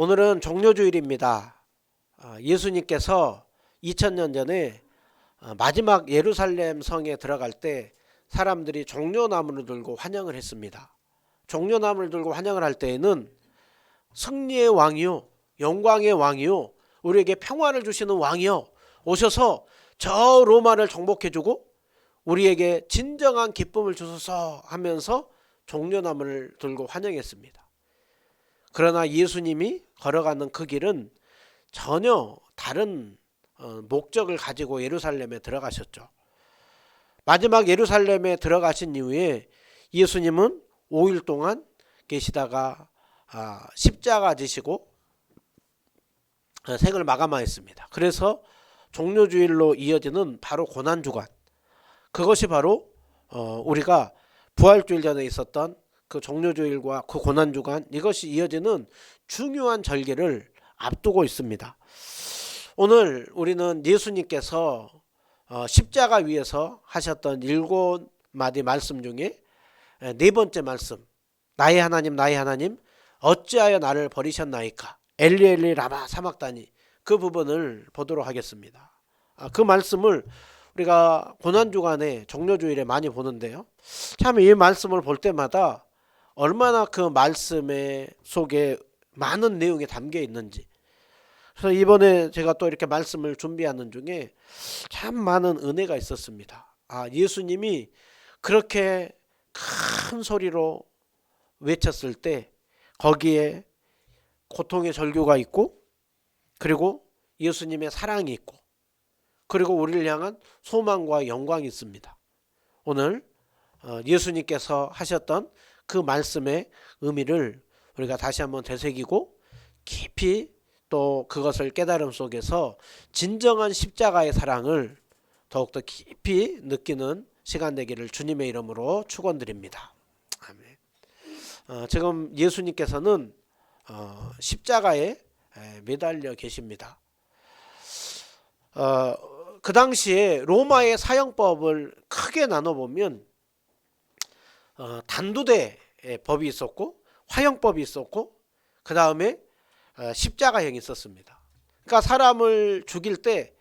오늘은 종료주일입니다. 예수님께서 2000년 전에 마지막 예루살렘 성에 들어갈 때 사람들이 종려나무를 들고 환영을 했습니다. 종려나무를 들고 환영을 할 때에는 승리의 왕이요, 영광의 왕이요, 우리에게 평화를 주시는 왕이요 오셔서 저 로마를 정복해주고 우리에게 진정한 기쁨을 주소서 하면서 종려나무를 들고 환영했습니다. 그러나 예수님이 걸어가는 그 길은 전혀 다른 목적을 가지고 예루살렘에 들어가셨죠. 마지막 예루살렘에 들어가신 이후에 예수님은 5일 동안 계시다가 십자가 지시고 생을 마감하였습니다. 그래서 종료주일로 이어지는 바로 고난주간, 그것이 바로 우리가 부활주일 전에 있었던 그 종료주일과 그 고난주간, 이것이 이어지는 중요한 절기를 앞두고 있습니다. 오늘 우리는 예수님께서 십자가 위에서 하셨던 7마디 말씀 중에 네 번째 말씀, 나의 하나님 나의 하나님 어찌하여 나를 버리셨나이까, 엘리 엘리 라마 사막다니, 그 부분을 보도록 하겠습니다. 그 말씀을 우리가 고난주간에 종료주일에 많이 보는데요, 참 이 말씀을 볼 때마다 얼마나 그 말씀의 속에 많은 내용이 담겨 있는지, 그래서 이번에 제가 또 이렇게 말씀을 준비하는 중에 참 많은 은혜가 있었습니다. 예수님이 그렇게 큰 소리로 외쳤을 때 거기에 고통의 절규가 있고, 그리고 예수님의 사랑이 있고, 그리고 우리를 향한 소망과 영광이 있습니다. 오늘 예수님께서 하셨던 그 말씀의 의미를 우리가 다시 한번 되새기고 깊이 또 그것을 깨달음 속에서 진정한 십자가의 사랑을 더욱더 깊이 느끼는 시간 되기를 주님의 이름으로 축원드립니다. 아멘. 지금 예수님께서는 십자가에 매달려 계십니다. 그 당시에 로마의 사형법을 크게 나눠보면 단두대 법이 있었고, 화형법이 있었고, 그 다음에 십자가형이 있었습니다. 그러니까 사람을 죽일 때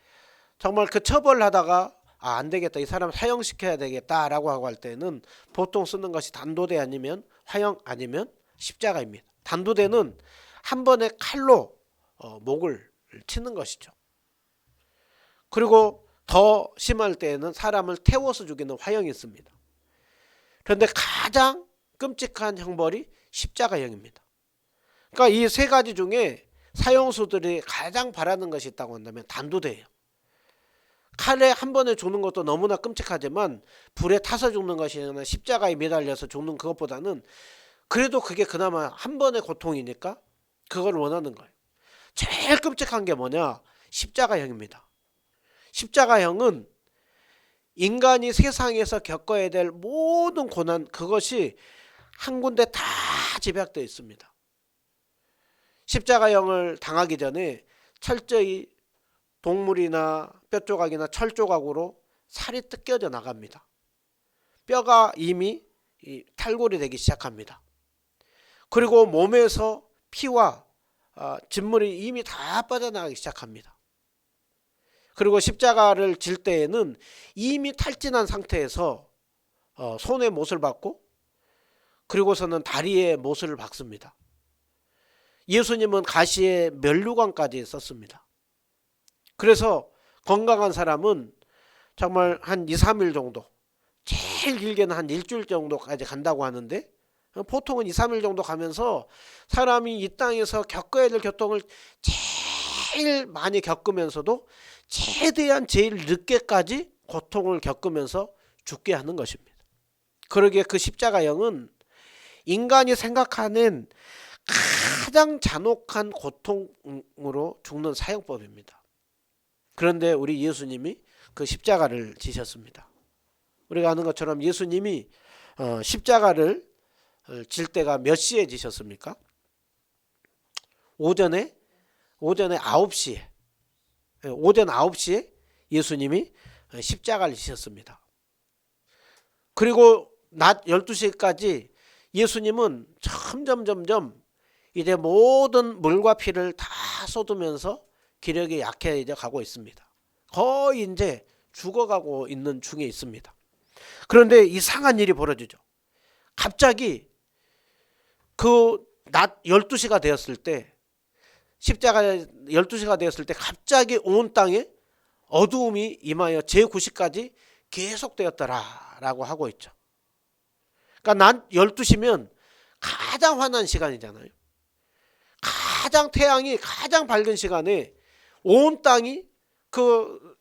정말 그 처벌을 하다가 안 되겠다, 이 사람 사형시켜야 되겠다 라고 하고 할 때는 보통 쓰는 것이 단두대 아니면 화형 아니면 십자가입니다. 단두대는 한 번에 칼로 목을 치는 것이죠. 그리고 더 심할 때에는 사람을 태워서 죽이는 화형이 있습니다. 그런데 가장 끔찍한 형벌이 십자가형입니다. 그러니까 이 세 가지 중에 사형수들이 가장 바라는 것이 있다고 한다면 단두대예요. 칼에 한 번에 죽는 것도 너무나 끔찍하지만 불에 타서 죽는 것이나 십자가에 매달려서 죽는 그것보다는 그래도 그게 그나마 한 번의 고통이니까 그걸 원하는 거예요. 제일 끔찍한 게 뭐냐? 십자가형입니다. 십자가형은 인간이 세상에서 겪어야 될 모든 고난, 그것이 한 군데 다 집약되어 있습니다. 십자가형을 당하기 전에 철저히 동물이나 뼈조각이나 철조각으로 살이 뜯겨져 나갑니다. 뼈가 이미 탈골이 되기 시작합니다. 그리고 몸에서 피와 진물이 이미 다 빠져나가기 시작합니다. 그리고 십자가를 질 때에는 이미 탈진한 상태에서 손에 못을 박고, 그리고서는 다리에 못을 박습니다. 예수님은 가시에 면류관까지 썼습니다. 그래서 건강한 사람은 정말 한 2, 3일 정도, 제일 길게는 한 일주일 정도까지 간다고 하는데, 보통은 2, 3일 정도 가면서 사람이 이 땅에서 겪어야 될 고통을 제일 많이 겪으면서도 최대한 제일 늦게까지 고통을 겪으면서 죽게 하는 것입니다. 그러기에 그 십자가형은 인간이 생각하는 가장 잔혹한 고통으로 죽는 사형법입니다. 그런데 우리 예수님이 그 십자가를 지셨습니다. 우리가 아는 것처럼 예수님이 십자가를 질 때가 몇 시에 지셨습니까? 오전에 9시에, 오전 9시에 예수님이 십자가를 지셨습니다. 그리고 낮 12시까지 예수님은 점점 이제 모든 물과 피를 다 쏟으면서 기력이 약해져 가고 있습니다. 거의 이제 죽어가고 있는 중에 있습니다. 그런데 이상한 일이 벌어지죠. 갑자기 그 낮 12시가 되었을 때, 십자가 12시가 되었을 때 갑자기 온 땅에 어두움이 임하여 제9시까지 계속되었더라라고 하고 있죠. 그러니까 낮 12시면 가장 환한 시간이잖아요. 가장 태양이 가장 밝은 시간에 온 땅이 그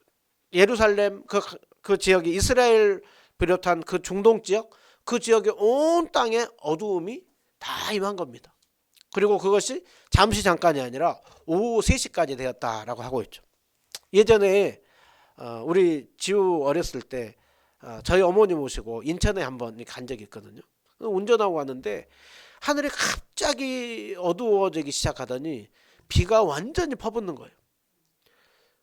예루살렘 그 지역이 이스라엘 비롯한 그 중동 지역, 그 지역의 온 땅에 어두움이 다 임한 겁니다. 그리고 그것이 잠시 잠깐이 아니라 오후 3시까지 되었다라고 하고 있죠. 예전에 우리 지우 어렸을 때 저희 어머니 모시고 인천에 한번 간 적이 있거든요. 운전하고 왔는데 하늘이 갑자기 어두워지기 시작하더니 비가 완전히 퍼붓는 거예요.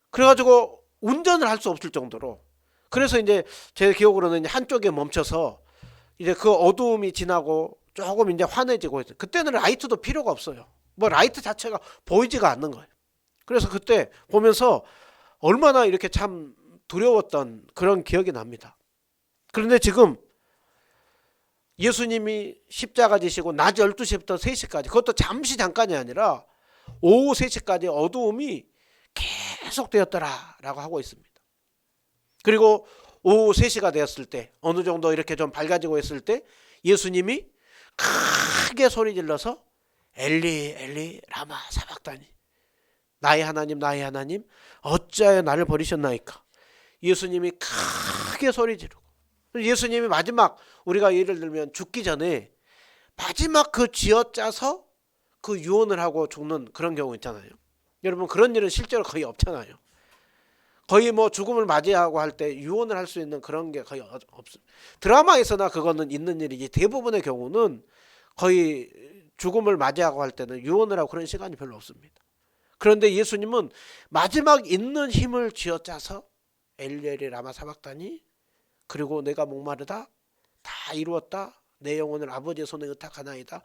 그래가지고 운전을 할 수 없을 정도로, 그래서 이제 제 기억으로는 한쪽에 멈춰서 이제 그 어두움이 지나고 조금 이제 환해지고 있어요. 그때는 라이트도 필요가 없어요. 뭐 라이트 자체가 보이지가 않는 거예요. 그래서 그때 보면서 얼마나 이렇게 참 두려웠던 그런 기억이 납니다. 그런데 지금 예수님이 십자가 지시고 낮 12시부터 3시까지, 그것도 잠시 잠깐이 아니라 오후 3시까지 어두움이 계속되었더라라고 하고 있습니다. 그리고 오후 3시가 되었을 때, 어느 정도 이렇게 좀 밝아지고 있을 때 예수님이 크게 소리 질러서 엘리 엘리 라마 사박다니, 나의 하나님 나의 하나님 어찌하여 나를 버리셨나이까. 예수님이 크게 소리 지르고, 예수님이 마지막, 우리가 예를 들면 죽기 전에 마지막 그 쥐어짜서 그 유언을 하고 죽는 그런 경우 있잖아요. 여러분, 그런 일은 실제로 거의 없잖아요. 거의 뭐 죽음을 맞이하고 할 때 유언을 할 수 있는 그런 게 거의 없습니다. 드라마에서나 그거는 있는 일이지, 대부분의 경우는 거의 죽음을 맞이하고 할 때는 유언을 하고 그런 시간이 별로 없습니다. 그런데 예수님은 마지막 있는 힘을 쥐어짜서 엘리엘이 라마 사박다니, 그리고 내가 목마르다 다 이루었다, 내 영혼을 아버지의 손에 의탁하나이다,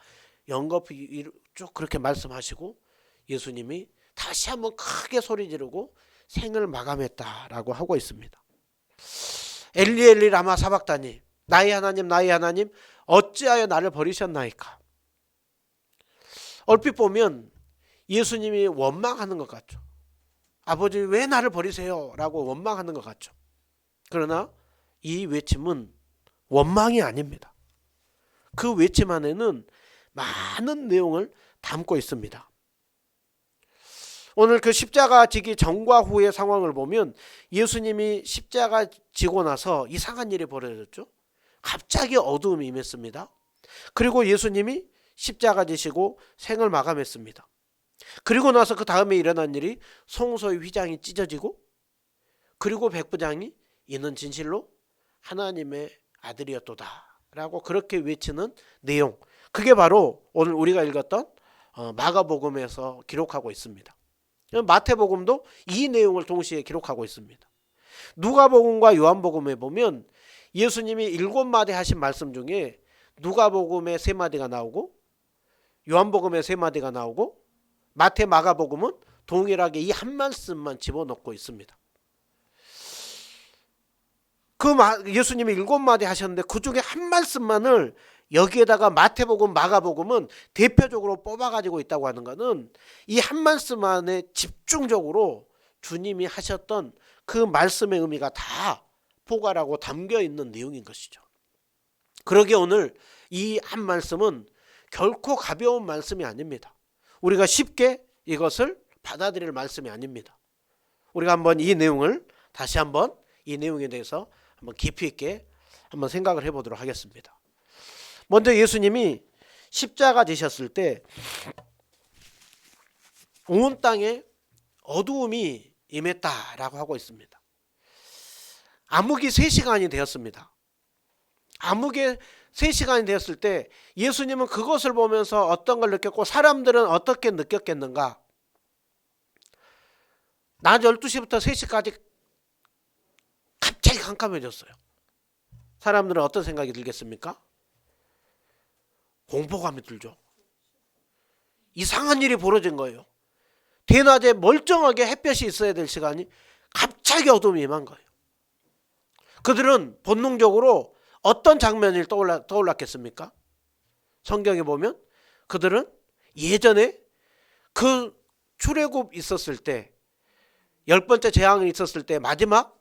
영겁히 쭉 그렇게 말씀하시고 예수님이 다시 한번 크게 소리 지르고 생을 마감했다라고 하고 있습니다. 엘리 엘리 라마 사박다니, 나의 하나님 나의 하나님 어찌하여 나를 버리셨나이까. 얼핏 보면 예수님이 원망하는 것 같죠. 아버지 왜 나를 버리세요? 라고 원망하는 것 같죠. 그러나 이 외침은 원망이 아닙니다. 그 외침 안에는 많은 내용을 담고 있습니다. 오늘 그 십자가 지기 전과 후의 상황을 보면 예수님이 십자가 지고 나서 이상한 일이 벌어졌죠. 갑자기 어두움이 임했습니다. 그리고 예수님이 십자가 지시고 생을 마감했습니다. 그리고 나서 그 다음에 일어난 일이 송소의 휘장이 찢어지고, 그리고 백부장이 이는 진실로 하나님의 아들이었도다 라고 그렇게 외치는 내용, 그게 바로 오늘 우리가 읽었던 마가복음에서 기록하고 있습니다. 마태복음도 이 내용을 동시에 기록하고 있습니다. 누가복음과 요한복음에 보면 예수님이 7마디 하신 말씀 중에 누가복음에 3마디가 나오고 요한복음에 3마디가 나오고 마태 마가복음은 동일하게 이 한 말씀만 집어넣고 있습니다. 그 예수님이 7마디 하셨는데 그 중에 한 말씀만을 여기에다가 마태복음 마가복음은 대표적으로 뽑아가지고 있다고 하는 것은 이 한 말씀 안에 집중적으로 주님이 하셨던 그 말씀의 의미가 다 포괄하고 담겨 있는 내용인 것이죠. 그러기에 오늘 이 한 말씀은 결코 가벼운 말씀이 아닙니다. 우리가 쉽게 이것을 받아들일 말씀이 아닙니다. 우리가 한번 이 내용을 다시 한번 이 내용에 대해서 한번 깊이 있게 한번 생각을 해보도록 하겠습니다. 먼저 예수님이 십자가 지셨을 때 온 땅에 어두움이 임했다라고 하고 있습니다. 암흑이 3시간이 되었습니다. 암흑의 3시간이 되었을 때 예수님은 그것을 보면서 어떤 걸 느꼈고 사람들은 어떻게 느꼈겠는가? 낮 12시부터 3시까지 갑자기 깜깜해졌어요. 사람들은 어떤 생각이 들겠습니까? 공포감이 들죠. 이상한 일이 벌어진 거예요. 대낮에 멀쩡하게 햇볕이 있어야 될 시간이 갑자기 어둠이 임한 거예요. 그들은 본능적으로 어떤 장면이 떠올랐겠습니까? 성경에 보면 그들은 예전에 그 출애굽 있었을 때 10번째 재앙이 있었을 때 마지막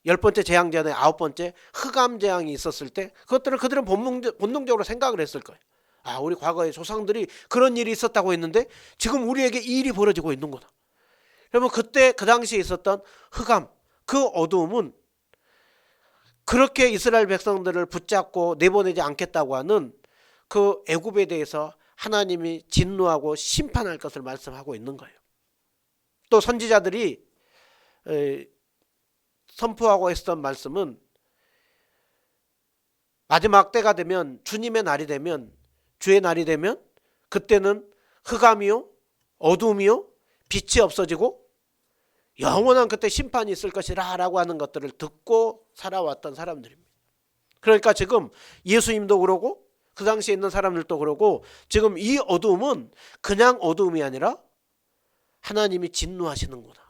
10번째 재앙 전에 9번째 흑암 재앙이 있었을 때 그것들을 그들은 본능적으로 생각을 했을 거예요. 아, 우리 과거의 조상들이 그런 일이 있었다고 했는데 지금 우리에게 이 일이 벌어지고 있는구나. 그러면 그때 그 당시에 있었던 흑암, 그 어두움은 그렇게 이스라엘 백성들을 붙잡고 내보내지 않겠다고 하는 그 애굽에 대해서 하나님이 진노하고 심판할 것을 말씀하고 있는 거예요. 또 선지자들이 선포하고 했던 말씀은 마지막 때가 되면, 주님의 날이 되면, 주의 날이 되면 그때는 흑암이요 어둠이요 빛이 없어지고 영원한 그때 심판이 있을 것이라 라고 하는 것들을 듣고 살아왔던 사람들입니다. 그러니까 지금 예수님도 그러고 그 당시에 있는 사람들도 그러고 지금 이 어두움은 그냥 어두움이 아니라 하나님이 진노하시는구나,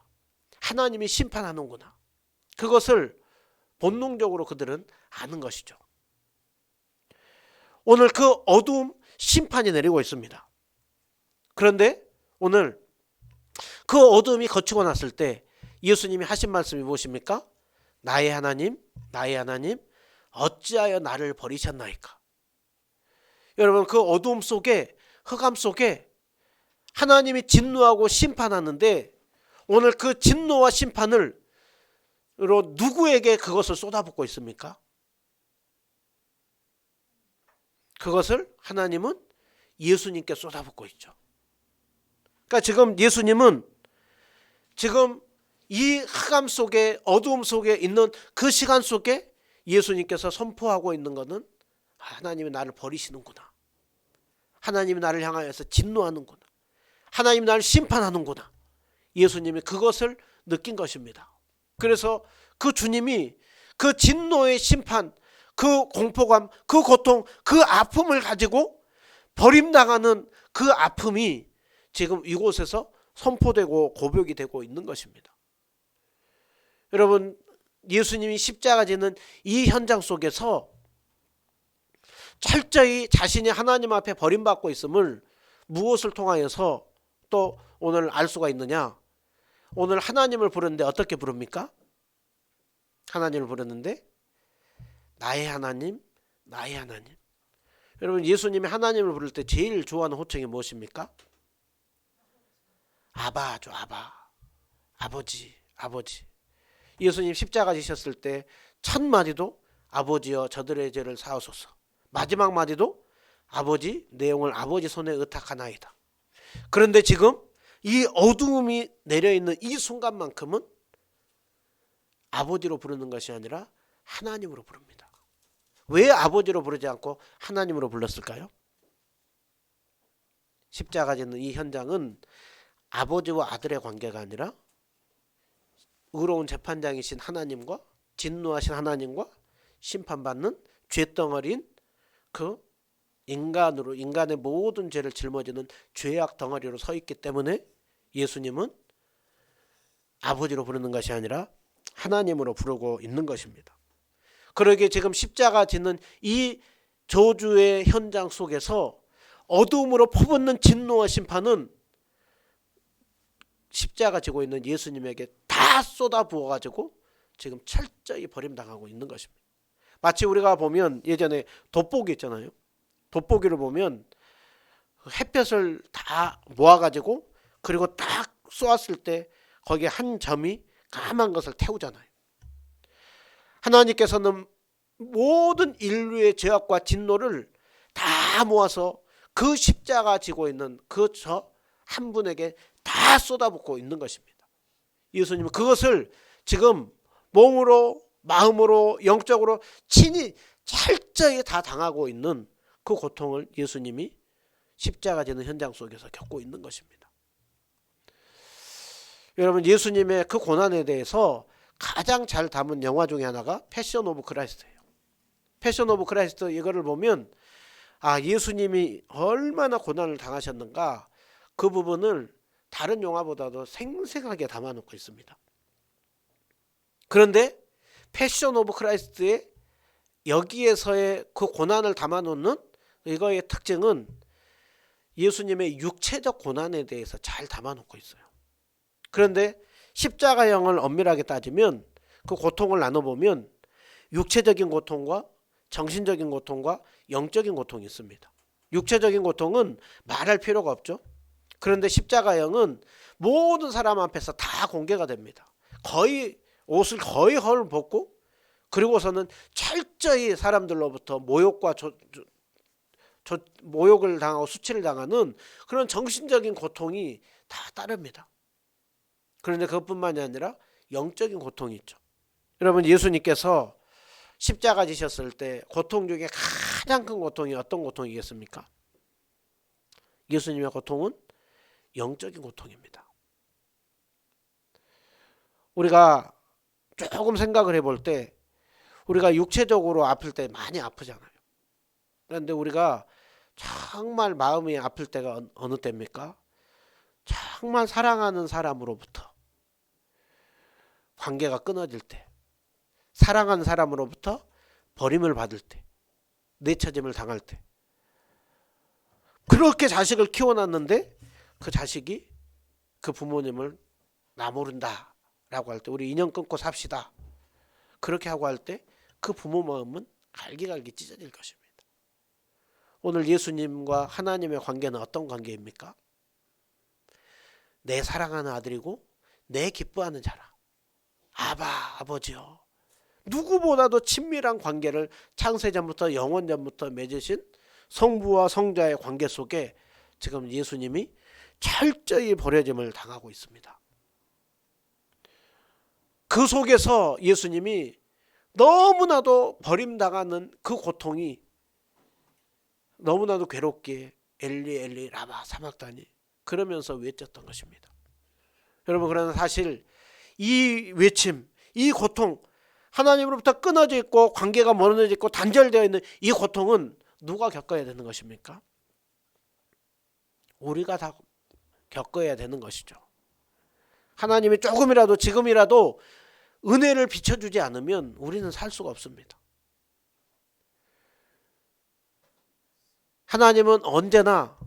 하나님이 심판하는구나, 그것을 본능적으로 그들은 아는 것이죠. 오늘 그 어두움 심판이 내리고 있습니다. 그런데 오늘 그 어두움이 거치고 났을 때 예수님이 하신 말씀이 무엇입니까? 나의 하나님, 나의 하나님, 어찌하여 나를 버리셨나이까? 여러분, 그 어두움 속에, 흑암 속에 하나님이 진노하고 심판하는데 오늘 그 진노와 심판을 누구에게 그것을 쏟아붓고 있습니까? 그것을 하나님은 예수님께 쏟아붓고 있죠. 그러니까 지금 예수님은 지금 이 흑암 속에, 어두움 속에 있는 그 시간 속에 예수님께서 선포하고 있는 것은 하나님이 나를 버리시는구나, 하나님이 나를 향하여서 진노하는구나, 하나님이 나를 심판하는구나, 예수님이 그것을 느낀 것입니다. 그래서 그 주님이 그 진노의 심판, 그 공포감, 그 고통, 그 아픔을 가지고 버림당하는 그 아픔이 지금 이곳에서 선포되고 고백이 되고 있는 것입니다. 여러분, 예수님이 십자가 지는 이 현장 속에서 철저히 자신이 하나님 앞에 버림받고 있음을 무엇을 통하여서 또 오늘 알 수가 있느냐? 오늘 하나님을 부르는데 어떻게 부릅니까? 하나님을 부르는데 나의 하나님, 나의 하나님. 여러분, 예수님이 하나님을 부를 때 제일 좋아하는 호칭이 무엇입니까? 아바죠, 아바. 아버지, 아버지. 예수님 십자가 지셨을 때 첫 마디도 아버지여 저들의 죄를 사하소서. 마지막 마디도 아버지, 내 영을 아버지 손에 의탁하나이다. 그런데 지금 이 어두움이 내려있는 이 순간만큼은 아버지로 부르는 것이 아니라 하나님으로 부릅니다. 왜 아버지로 부르지 않고 하나님으로 불렀을까요? 십자가 지는 이 현장은 아버지와 아들의 관계가 아니라 의로운 재판장이신 하나님과 진노하신 하나님과 심판받는 죄덩어리인 그 인간으로, 인간의 모든 죄를 짊어지는 죄악 덩어리로 서 있기 때문에 예수님은 아버지로 부르는 것이 아니라 하나님으로 부르고 있는 것입니다. 그러기에 지금 십자가 짓는 이 저주의 현장 속에서 어두움으로 퍼붓는 진노와 심판은 십자가 지고 있는 예수님에게 다 쏟아부어가지고 지금 철저히 버림당하고 있는 것입니다. 마치 우리가 보면 예전에 돋보기 있잖아요. 돋보기를 보면 햇볕을 다 모아가지고 그리고 딱 쏘았을 때 거기에 한 점이 까만 것을 태우잖아요. 하나님께서는 모든 인류의 죄악과 진노를 다 모아서 그 십자가 지고 있는 그 저 한 분에게 다 쏟아붓고 있는 것입니다. 예수님은 그것을 지금 몸으로, 마음으로, 영적으로 친히 철저히 다 당하고 있는 그 고통을 예수님이 십자가 지는 현장 속에서 겪고 있는 것입니다. 여러분, 예수님의 그 고난에 대해서 가장 잘 담은 영화 중에 하나가 패션 오브 크라이스트예요. 패션 오브 크라이스트 이거를 보면 아, 예수님이 얼마나 고난을 당하셨는가, 그 부분을 다른 영화보다도 생생하게 담아놓고 있습니다. 그런데 패션 오브 크라이스트의 여기에서의 그 고난을 담아놓는 이거의 특징은 예수님의 육체적 고난에 대해서 잘 담아놓고 있어요. 그런데 십자가형을 엄밀하게 따지면 그 고통을 나눠보면 육체적인 고통과 정신적인 고통과 영적인 고통이 있습니다. 육체적인 고통은 말할 필요가 없죠. 그런데 십자가형은 모든 사람 앞에서 다 공개가 됩니다. 거의 옷을 거의 헐 벗고 그리고서는 철저히 사람들로부터 모욕과 모욕을 당하고 수치를 당하는 그런 정신적인 고통이 다 따릅니다. 그런데 그것뿐만이 아니라 영적인 고통이 있죠. 여러분, 예수님께서 십자가 지셨을 때 고통 중에 가장 큰 고통이 어떤 고통이겠습니까? 예수님의 고통은 영적인 고통입니다. 우리가 조금 생각을 해볼 때 우리가 육체적으로 아플 때 많이 아프잖아요. 그런데 우리가 정말 마음이 아플 때가 어느 때입니까? 정말 사랑하는 사람으로부터 관계가 끊어질 때, 사랑하는 사람으로부터 버림을 받을 때, 내처짐을 당할 때, 그렇게 자식을 키워놨는데 그 자식이 그 부모님을 나 모른다 라고 할 때, 우리 인연 끊고 삽시다 그렇게 하고 할 때 그 부모 마음은 갈기갈기 찢어질 것입니다. 오늘 예수님과 하나님의 관계는 어떤 관계입니까? 내 사랑하는 아들이고 내 기뻐하는 자라. 아버지요. 누구보다도 친밀한 관계를 창세전부터 영원전부터 맺으신 성부와 성자의 관계 속에 지금 예수님이 철저히 버려짐을 당하고 있습니다. 그 속에서 예수님이 너무나도 버림당하는 그 고통이 너무나도 괴롭게 엘리 엘리 라마 사박다니 그러면서 외쳤던 것입니다. 여러분, 그러나 사실 이 외침, 이 고통, 하나님으로부터 끊어져 있고 관계가 멀어져 있고 단절되어 있는 이 고통은 누가 겪어야 되는 것입니까? 우리가 다 겪어야 되는 것이죠. 하나님이 조금이라도 지금이라도 은혜를 비춰주지 않으면 우리는 살 수가 없습니다. 하나님은 언제나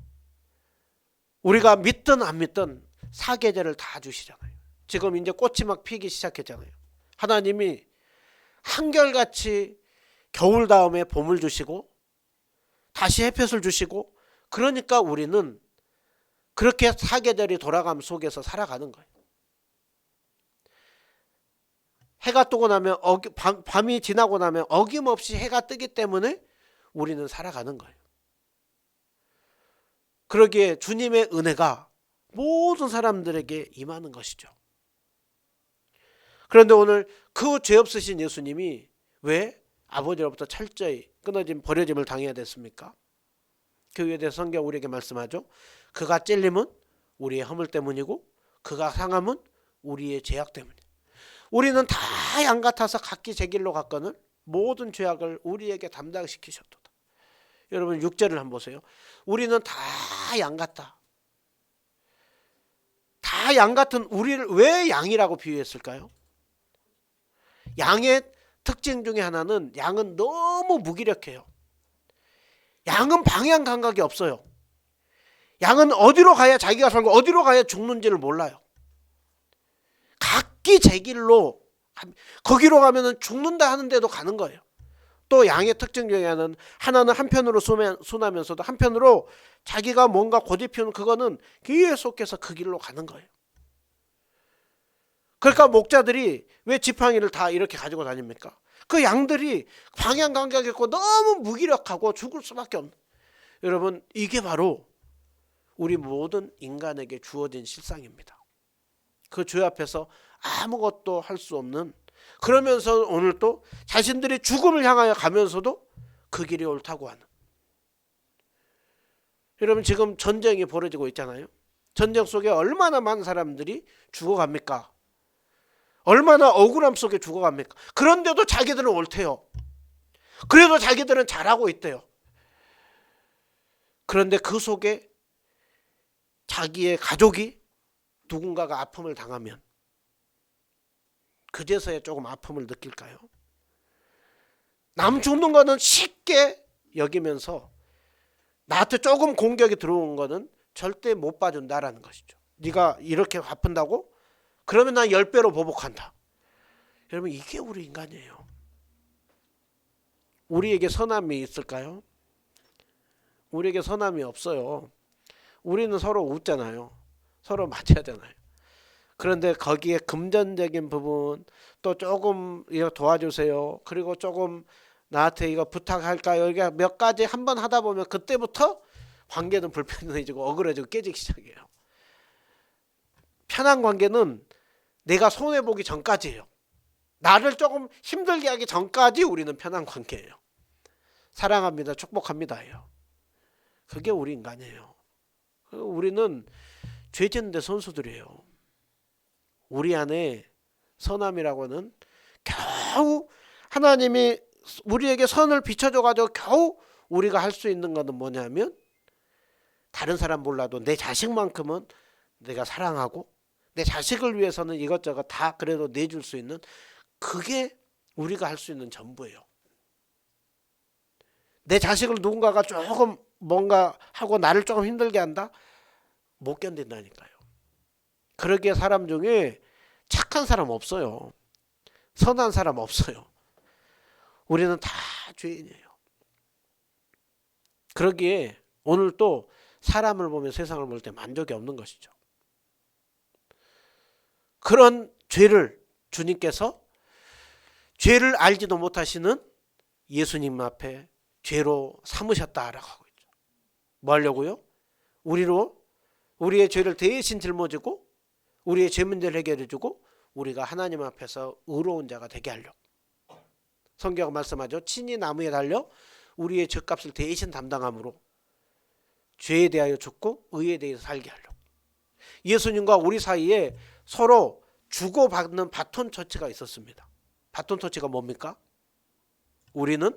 우리가 믿든 안 믿든 사계절을 다 주시잖아요. 지금 이제 꽃이 막 피기 시작했잖아요. 하나님이 한결같이 겨울 다음에 봄을 주시고 다시 햇볕을 주시고, 그러니까 우리는 그렇게 사계절이 돌아감 속에서 살아가는 거예요. 해가 뜨고 나면 밤이 지나고 나면 어김없이 해가 뜨기 때문에 우리는 살아가는 거예요. 그러기에 주님의 은혜가 모든 사람들에게 임하는 것이죠. 그런데 오늘 그 죄 없으신 예수님이 왜 아버지로부터 철저히 끊어짐 버려짐을 당해야 됐습니까? 그 위에 대해서 성경 우리에게 말씀하죠. 그가 찔림은 우리의 허물 때문이고 그가 상함은 우리의 죄악 때문이다. 우리는 다 양 같아서 각기 제 길로 갔거늘 모든 죄악을 우리에게 담당시키셨도다. 여러분 6절을 한번 보세요. 우리는 다 양 같다. 다 양 같은 우리를 왜 양이라고 비유했을까요? 양의 특징 중에 하나는 양은 너무 무기력해요. 양은 방향 감각이 없어요. 양은 어디로 가야 자기가 살고 어디로 가야 죽는지를 몰라요. 각기 제 길로, 거기로 가면은 죽는다 하는데도 가는 거예요. 또 양의 특징 중에 하나는 한편으로 순하면서도 한편으로 자기가 뭔가 고집피우는 그거는 계속해서 그 길로 가는 거예요. 그러니까 목자들이 왜 지팡이를 다 이렇게 가지고 다닙니까? 그 양들이 방향 감각이 있고 너무 무기력하고 죽을 수밖에 없는, 여러분 이게 바로 우리 모든 인간에게 주어진 실상입니다. 그 죄 앞에서 아무것도 할 수 없는, 그러면서 오늘 또 자신들이 죽음을 향하여 가면서도 그 길이 옳다고 하는. 여러분 지금 전쟁이 벌어지고 있잖아요. 전쟁 속에 얼마나 많은 사람들이 죽어갑니까? 얼마나 억울함 속에 죽어갑니까? 그런데도 자기들은 옳대요. 그래도 자기들은 잘하고 있대요. 그런데 그 속에 자기의 가족이 누군가가 아픔을 당하면 그제서야 조금 아픔을 느낄까요? 남 죽는 거는 쉽게 여기면서 나한테 조금 공격이 들어온 거는 절대 못 봐준다라는 것이죠. 네가 이렇게 아픈다고? 그러면 난 10배로 보복한다. 여러분, 이게 우리 인간이에요. 우리에게 선함이 있을까요? 우리에게 선함이 없어요. 우리는 서로 웃잖아요. 서로 맞아야잖아요. 그런데 거기에 금전적인 부분, 또 조금 이거 도와주세요, 그리고 조금 나한테 이거 부탁할까요, 이게 몇 가지 한번 하다 보면 그때부터 관계는 불편해지고 억울해지고 깨지기 시작해요. 편한 관계는 내가 손해보기 전까지예요. 나를 조금 힘들게 하기 전까지 우리는 편한 관계예요. 사랑합니다, 축복합니다예요. 그게 우리 인간이에요. 우리는 죄 짓는데 선수들이에요. 우리 안에 선함이라고는 겨우 하나님이 우리에게 선을 비춰줘가지고 겨우 우리가 할 수 있는 것은 뭐냐면, 다른 사람 몰라도 내 자식만큼은 내가 사랑하고 내 자식을 위해서는 이것저것 다 그래도 내줄 수 있는, 그게 우리가 할 수 있는 전부예요. 내 자식을 누군가가 조금 뭔가 하고 나를 조금 힘들게 한다? 못 견딘다니까요. 그러기에 사람 중에 착한 사람 없어요. 선한 사람 없어요. 우리는 다 죄인이에요. 그러기에 오늘 또 사람을 보면 세상을 볼 때 만족이 없는 것이죠. 그런 죄를 주님께서 죄를 알지도 못하시는 예수님 앞에 죄로 삼으셨다라고 하고 있죠. 뭐 하려고요? 우리의 죄를 대신 짊어지고 우리의 죄 문제를 해결해 주고 우리가 하나님 앞에서 의로운 자가 되게 하려고. 성경은 말씀하죠. 친히 나무에 달려 우리의 죄값을 대신 담당함으로 죄에 대하여 죽고 의에 대해서 살게 하려고. 예수님과 우리 사이에 서로 주고받는 바톤 터치가 있었습니다. 바톤 터치가 뭡니까? 우리는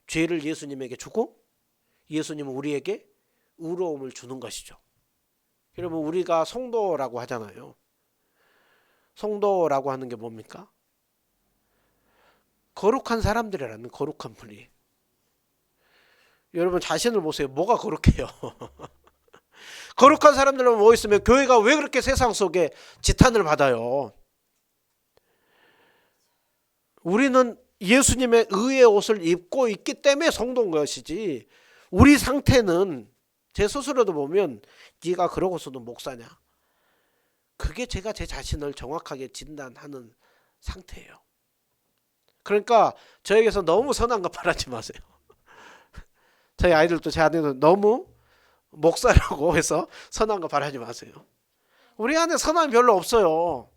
죄를 예수님에게 주고 예수님은 우리에게 의로움을 주는 것이죠. 여러분, 우리가 성도라고 하잖아요. 성도라고 하는 게 뭡니까? 거룩한 사람들이라는, 거룩한 분이. 여러분 자신을 보세요. 뭐가 거룩해요? 거룩한 사람들은 뭐 있으면 교회가 왜 그렇게 세상 속에 지탄을 받아요? 우리는 예수님의 의의 옷을 입고 있기 때문에 성도인 것이지, 우리 상태는 제 스스로도 보면 네가 그러고서도 목사냐? 그게 제가 제 자신을 정확하게 진단하는 상태예요. 그러니까 저에게서 너무 선한 거 바라지 마세요. 저희 아이들도, 제 아들도 너무 목사라고 해서 선한 거 바라지 마세요. 우리 안에 선함이 별로 없어요.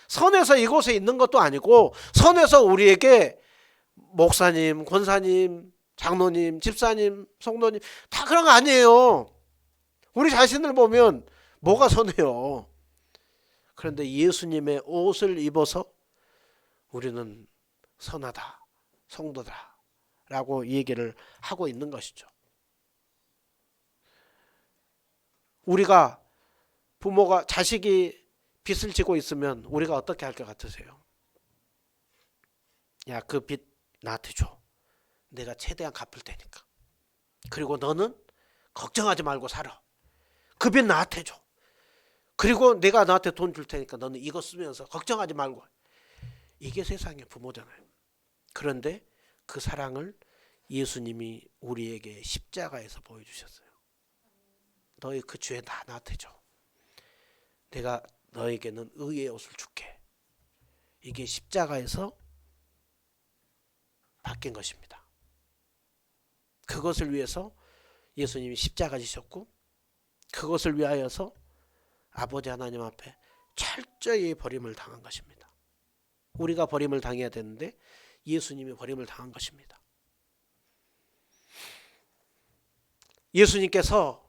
선에서 이곳에 있는 것도 아니고 선에서 우리에게 목사님, 권사님, 장로님, 집사님, 성도님 다 그런 거 아니에요. 우리 자신을 보면 뭐가 선해요. 그런데 예수님의 옷을 입어서 우리는 선하다, 성도다 라고 얘기를 하고 있는 것이죠. 우리가 부모가, 자식이 빚을 지고 있으면 우리가 어떻게 할 것 같으세요? 야, 그 빚 나한테 줘. 내가 최대한 갚을 테니까. 그리고 너는 걱정하지 말고 살아. 그 빚 나한테 줘. 그리고 내가 너한테 돈 줄 테니까 너는 이거 쓰면서 걱정하지 말고. 이게 세상의 부모잖아요. 그런데 그 사랑을 예수님이 우리에게 십자가에서 보여주셨어요. 너희 그 죄 다 나한테 줘. 내가 너에게는 의의 옷을 줄게. 이게 십자가에서 바뀐 것입니다. 그것을 위해서 예수님이 십자가 지셨고, 그것을 위하여서 아버지 하나님 앞에 철저히 버림을 당한 것입니다. 우리가 버림을 당해야 되는데 예수님이 버림을 당한 것입니다. 예수님께서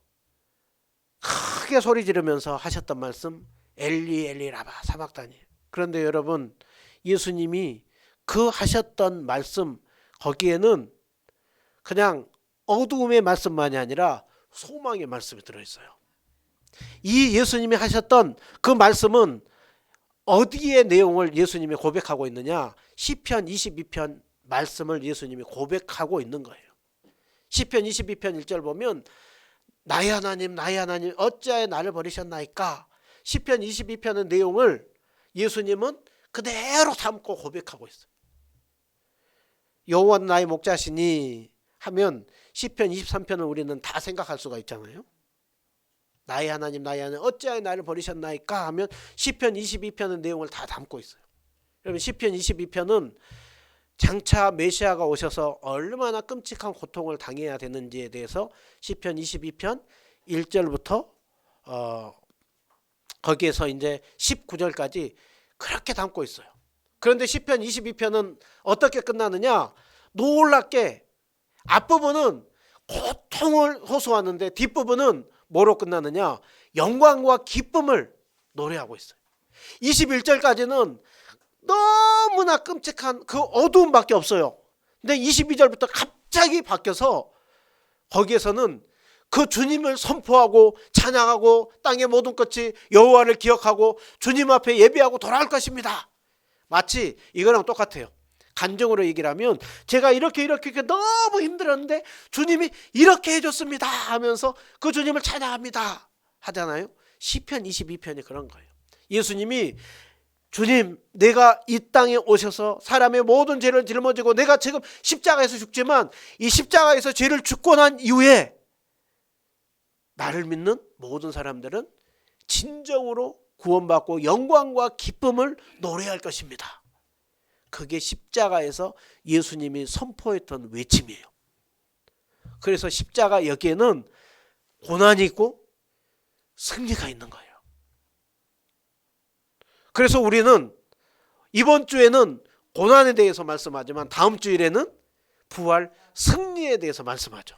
크게 소리 지르면서 하셨던 말씀, 엘리 엘리 라마 사박다니. 그런데 여러분, 예수님이 그 하셨던 말씀, 거기에는 그냥 어두움의 말씀만이 아니라 소망의 말씀이 들어있어요. 이 예수님이 하셨던 그 말씀은 어디에 내용을 예수님이 고백하고 있느냐? 시편 22편 말씀을 예수님이 고백하고 있는 거예요. 시편 22편 1절 보면 나의 하나님 어찌하여 나를 버리셨나이까? 시편 22편의 내용을 예수님은 그대로 담고 고백하고 있어요. 여호와는 나의 목자시니 하면 시편 23편을 우리는 다 생각할 수가 있잖아요. 나의 하나님 어찌하여 나를 버리셨나이까 하면 시편 22편의 내용을 다 담고 있어요. 여러분 시편 22편은 장차 메시아가 오셔서 얼마나 끔찍한 고통을 당해야 되는지에 대해서 시편 22편 1절부터 거기에서 이제 19절까지 그렇게 담고 있어요. 그런데 시편 22편은 어떻게 끝나느냐? 놀랍게 앞부분은 고통을 호소하는데 뒷부분은 뭐로 끝나느냐? 영광과 기쁨을 노래하고 있어요. 21절까지는 너무나 끔찍한 그 어두움밖에 없어요. 근데 22절부터 갑자기 바뀌어서 거기에서는 그 주님을 선포하고 찬양하고 땅의 모든 것이 여호와를 기억하고 주님 앞에 예배하고 돌아올 것입니다. 마치 이거랑 똑같아요. 간증으로 얘기를 하면 제가 이렇게 너무 힘들었는데 주님이 이렇게 해줬습니다 하면서 그 주님을 찬양합니다 하잖아요. 시편 22편이 그런 거예요. 예수님이 주님 내가 이 땅에 오셔서 사람의 모든 죄를 짊어지고 내가 지금 십자가에서 죽지만 이 십자가에서 죄를 죽고 난 이후에 나를 믿는 모든 사람들은 진정으로 구원받고 영광과 기쁨을 노래할 것입니다. 그게 십자가에서 예수님이 선포했던 외침이에요. 그래서 십자가 여기에는 고난이 있고 승리가 있는 거예요. 그래서 우리는 이번 주에는 고난에 대해서 말씀하지만 다음 주일에는 부활 승리에 대해서 말씀하죠.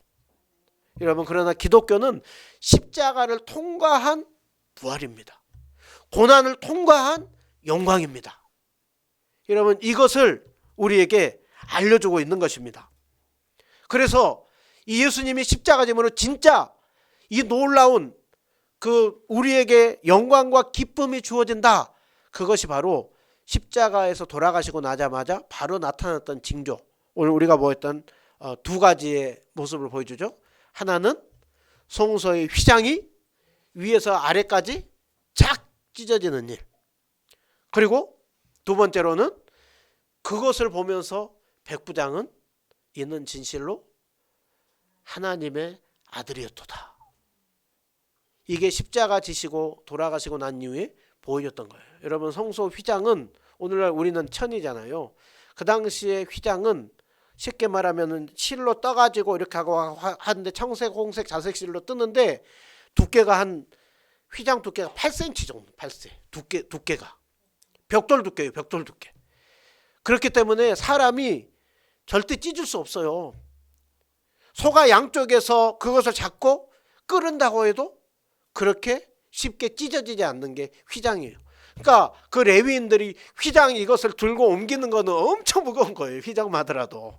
여러분 그러나 기독교는 십자가를 통과한 부활입니다. 고난을 통과한 영광입니다. 여러분 이것을 우리에게 알려주고 있는 것입니다. 그래서 이 예수님이 십자가 짐으로 진짜 이 놀라운 그 우리에게 영광과 기쁨이 주어진다. 그것이 바로 십자가에서 돌아가시고 나자마자 바로 나타났던 징조. 오늘 우리가 보였던 두 가지의 모습을 보여주죠. 하나는 송소의 휘장이 위에서 아래까지 쫙 찢어지는 일. 그리고 두 번째로는 그것을 보면서 백부장은 이는 진실로 하나님의 아들이었도다. 이게 십자가 지시고 돌아가시고 난 이후에 보여줬던 거예요. 여러분 성소 휘장은 오늘날 우리는 천이잖아요. 그 당시에 휘장은 쉽게 말하면 실로 떠가지고 이렇게 하고 하는데 청색, 홍색, 자색 실로 뜨는데 두께가 한 휘장 두께가 8cm 정도, 8cm 두께가 벽돌 두께예요. 벽돌 두께. 그렇기 때문에 사람이 절대 찢을 수 없어요. 소가 양쪽에서 그것을 잡고 끓는다고 해도 그렇게 쉽게 찢어지지 않는 게 휘장이에요. 그러니까 그 레위인들이 휘장 이것을 들고 옮기는 거는 엄청 무거운 거예요. 휘장만 하더라도.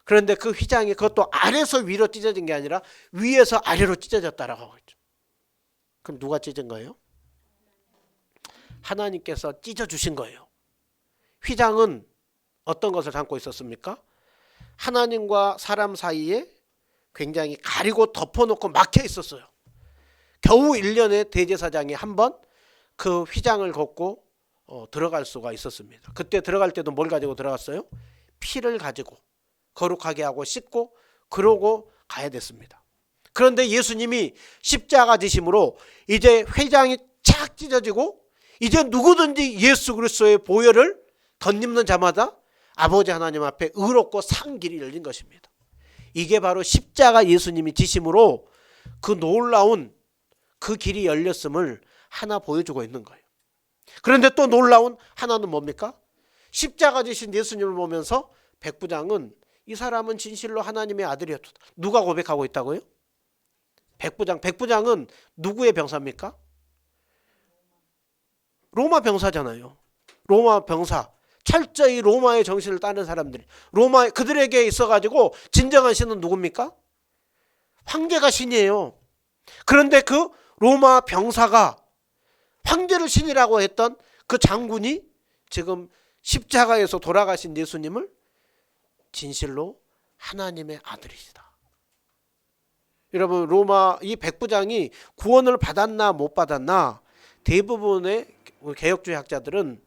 그런데 그 휘장이 그것도 아래에서 위로 찢어진 게 아니라 위에서 아래로 찢어졌다라고 하고 있죠. 그럼 누가 찢은 거예요? 하나님께서 찢어주신 거예요. 휘장은 어떤 것을 담고 있었습니까? 하나님과 사람 사이에 굉장히 가리고 덮어놓고 막혀 있었어요. 겨우 1년에 대제사장이 한 번 그 휘장을 걷고 들어갈 수가 있었습니다. 그때 들어갈 때도 뭘 가지고 들어갔어요? 피를 가지고 거룩하게 하고 씻고 그러고 가야 됐습니다. 그런데 예수님이 십자가 지심으로 이제 휘장이 착 찢어지고 이제 누구든지 예수 그리스도의 보혈을 덧입는 자마다 아버지 하나님 앞에 의롭고 산 길이 열린 것입니다. 이게 바로 십자가 예수님이 지심으로 그 놀라운 그 길이 열렸음을 하나 보여주고 있는 거예요. 그런데 또 놀라운 하나는 뭡니까? 십자가 지신 예수님을 보면서 백부장은 이 사람은 진실로 하나님의 아들이었다. 누가 고백하고 있다고요? 백부장은 누구의 병사입니까? 로마 병사잖아요. 로마 병사. 철저히 로마의 정신을 따르는 사람들이. 로마 그들에게 있어가지고 진정한 신은 누굽니까? 황제가 신이에요. 그런데 그 로마 병사가 황제를 신이라고 했던 그 장군이 지금 십자가에서 돌아가신 예수님을 진실로 하나님의 아들이시다. 여러분, 로마 이 백부장이 구원을 받았나 못 받았나, 대부분의 개혁주의 학자들은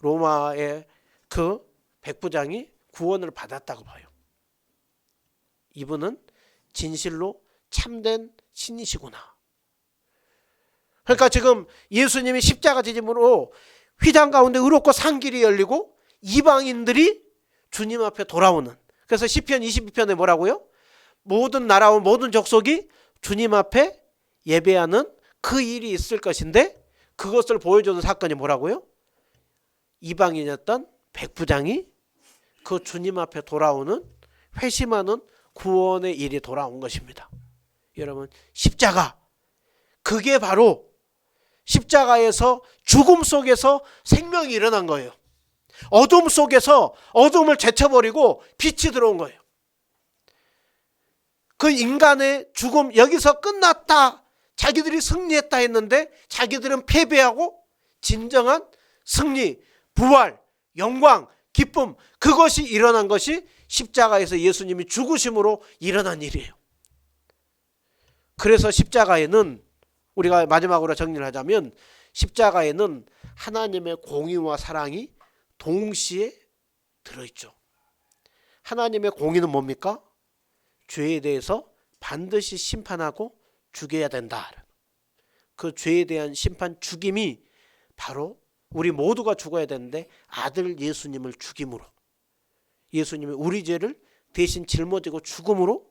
로마의 그 백부장이 구원을 받았다고 봐요. 이분은 진실로 참된 신이시구나. 그러니까 지금 예수님이 십자가 지짐으로 휘장 가운데 의롭고 산 길이 열리고 이방인들이 주님 앞에 돌아오는, 그래서 시편 22편에 뭐라고요? 모든 나라와 모든 족속이 주님 앞에 예배하는 그 일이 있을 것인데, 그것을 보여주는 사건이 뭐라고요? 이방인이었던 백부장이 그 주님 앞에 돌아오는, 회심하는 구원의 일이 돌아온 것입니다. 여러분, 십자가, 그게 바로 십자가에서 죽음 속에서 생명이 일어난 거예요. 어둠 속에서 어둠을 제쳐버리고 빛이 들어온 거예요. 그 인간의 죽음, 여기서 끝났다, 자기들이 승리했다 했는데 자기들은 패배하고 진정한 승리, 부활, 영광, 기쁨, 그것이 일어난 것이 십자가에서 예수님이 죽으심으로 일어난 일이에요. 그래서 십자가에는, 우리가 마지막으로 정리를 하자면, 십자가에는 하나님의 공의와 사랑이 동시에 들어있죠. 하나님의 공의는 뭡니까? 죄에 대해서 반드시 심판하고 죽여야 된다. 그 죄에 대한 심판, 죽임이 바로 우리 모두가 죽어야 되는데 아들 예수님을 죽임으로, 예수님이 우리 죄를 대신 짊어지고 죽음으로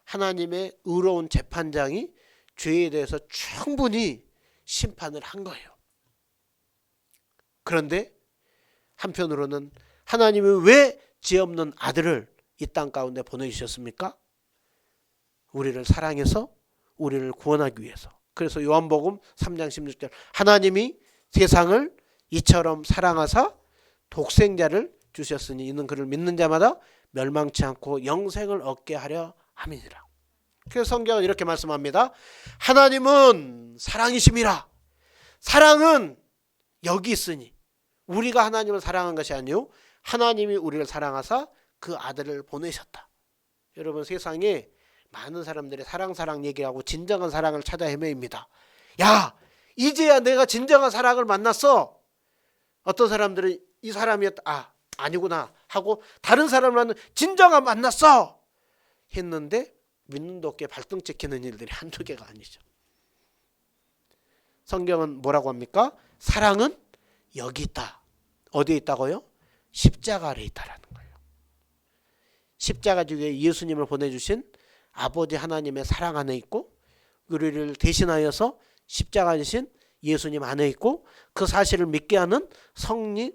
하나님의 의로운 재판장이 죄에 대해서 충분히 심판을 한 거예요. 그런데 한편으로는 하나님이 왜 죄 없는 아들을 이 땅 가운데 보내주셨습니까? 우리를 사랑해서 우리를 구원하기 위해서. 그래서 요한복음 3장 16절, 하나님이 세상을 이처럼 사랑하사 독생자를 주셨으니 이는 그를 믿는 자마다 멸망치 않고 영생을 얻게 하려 함이니라. 그래서 성경은 이렇게 말씀합니다. 하나님은 사랑이심이라. 사랑은 여기 있으니, 우리가 하나님을 사랑한 것이 아니요 하나님이 우리를 사랑하사 그 아들을 보내셨다. 여러분, 세상에 많은 사람들이 사랑 얘기하고 진정한 사랑을 찾아 헤매입니다. 야, 이제야 내가 진정한 사랑을 만났어. 어떤 사람들은 이 사람이었다, 아니구나 하고 다른 사람을 진정한 만났어 했는데 믿는 도끼에 발등 찍히는 일들이 한두 개가 아니죠. 성경은 뭐라고 합니까? 사랑은 여기 있다. 어디에 있다고요? 십자가 아래에 있다라는 거예요. 십자가 주에 예수님을 보내주신 아버지 하나님의 사랑 안에 있고, 우리를 대신하여서 십자가 지신 예수님 안에 있고, 그 사실을 믿게 하는 성령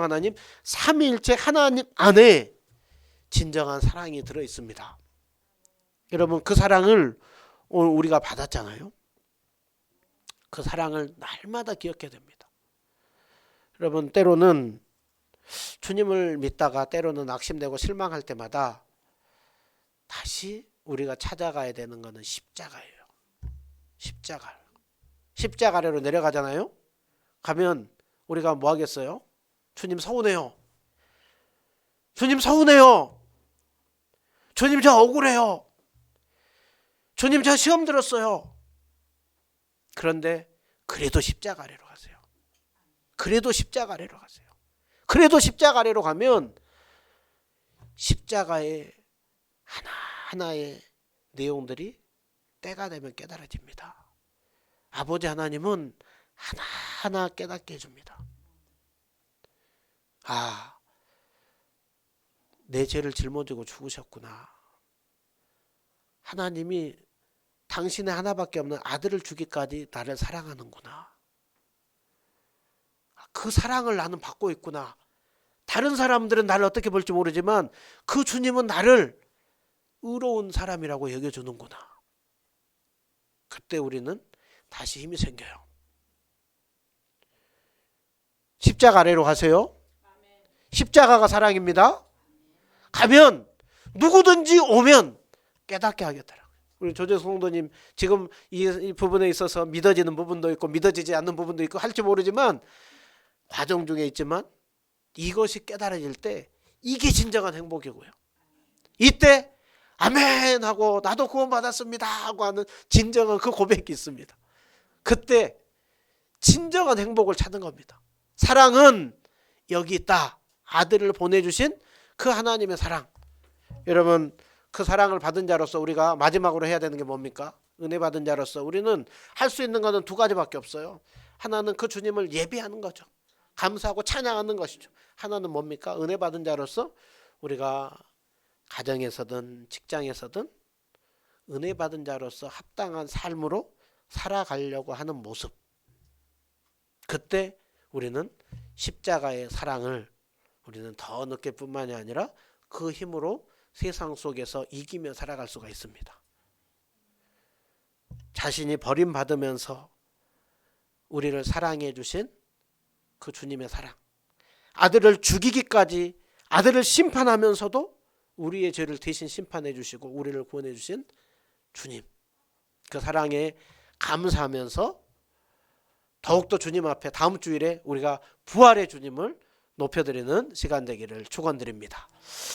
하나님, 삼위일체 하나님 안에 진정한 사랑이 들어있습니다. 여러분, 그 사랑을 오늘 우리가 받았잖아요. 그 사랑을 날마다 기억해야 됩니다. 여러분, 때로는 주님을 믿다가 때로는 낙심되고 실망할 때마다 다시 우리가 찾아가야 되는 것은 십자가예요. 십자가 아래로 내려가잖아요. 가면 우리가 뭐 하겠어요? 주님 서운해요. 주님 서운해요. 주님 저 억울해요. 주님 저 시험 들었어요. 그런데 그래도 십자가 아래로 가세요. 그래도 십자가 아래로 가세요. 그래도 십자가 아래로 가면 십자가의 하나하나의 내용들이 때가 되면 깨달아집니다. 아버지 하나님은 하나하나 깨닫게 해줍니다. 아, 내 죄를 짊어지고 죽으셨구나. 하나님이 당신의 하나밖에 없는 아들을 주기까지 나를 사랑하는구나. 그 사랑을 나는 받고 있구나. 다른 사람들은 나를 어떻게 볼지 모르지만 그 주님은 나를 의로운 사람이라고 여겨주는구나. 그때 우리는 다시 힘이 생겨요. 십자가 아래로 가세요. 십자가가 사랑입니다. 가면 누구든지 오면 깨닫게 하겠더라고요. 우리 조재석 성도님 지금 이 부분에 있어서 믿어지는 부분도 있고 믿어지지 않는 부분도 있고 할지 모르지만 과정 중에 있지만 이것이 깨달아질 때 이게 진정한 행복이고요. 이때 아멘 하고 나도 구원받았습니다 하고 하는 진정한 그 고백이 있습니다. 그때 진정한 행복을 찾는 겁니다. 사랑은 여기 있다. 아들을 보내주신 그 하나님의 사랑. 여러분 그 사랑을 받은 자로서 우리가 마지막으로 해야 되는 게 뭡니까? 은혜 받은 자로서 우리는 할 수 있는 것은 두 가지밖에 없어요. 하나는 그 주님을 예비하는 거죠. 감사하고 찬양하는 것이죠. 하나는 뭡니까? 은혜 받은 자로서 우리가 가정에서든 직장에서든 은혜 받은 자로서 합당한 삶으로 살아가려고 하는 모습. 그때 우리는 십자가의 사랑을 우리는 더 느낄 뿐만이 아니라 그 힘으로 세상 속에서 이기며 살아갈 수가 있습니다. 자신이 버림받으면서 우리를 사랑해 주신 그 주님의 사랑. 아들을 죽이기까지 아들을 심판하면서도 우리의 죄를 대신 심판해 주시고 우리를 구원해 주신 주님. 그 사랑에 감사하면서 더욱더 주님 앞에 다음 주일에 우리가 부활의 주님을 높여드리는 시간 되기를 축원드립니다.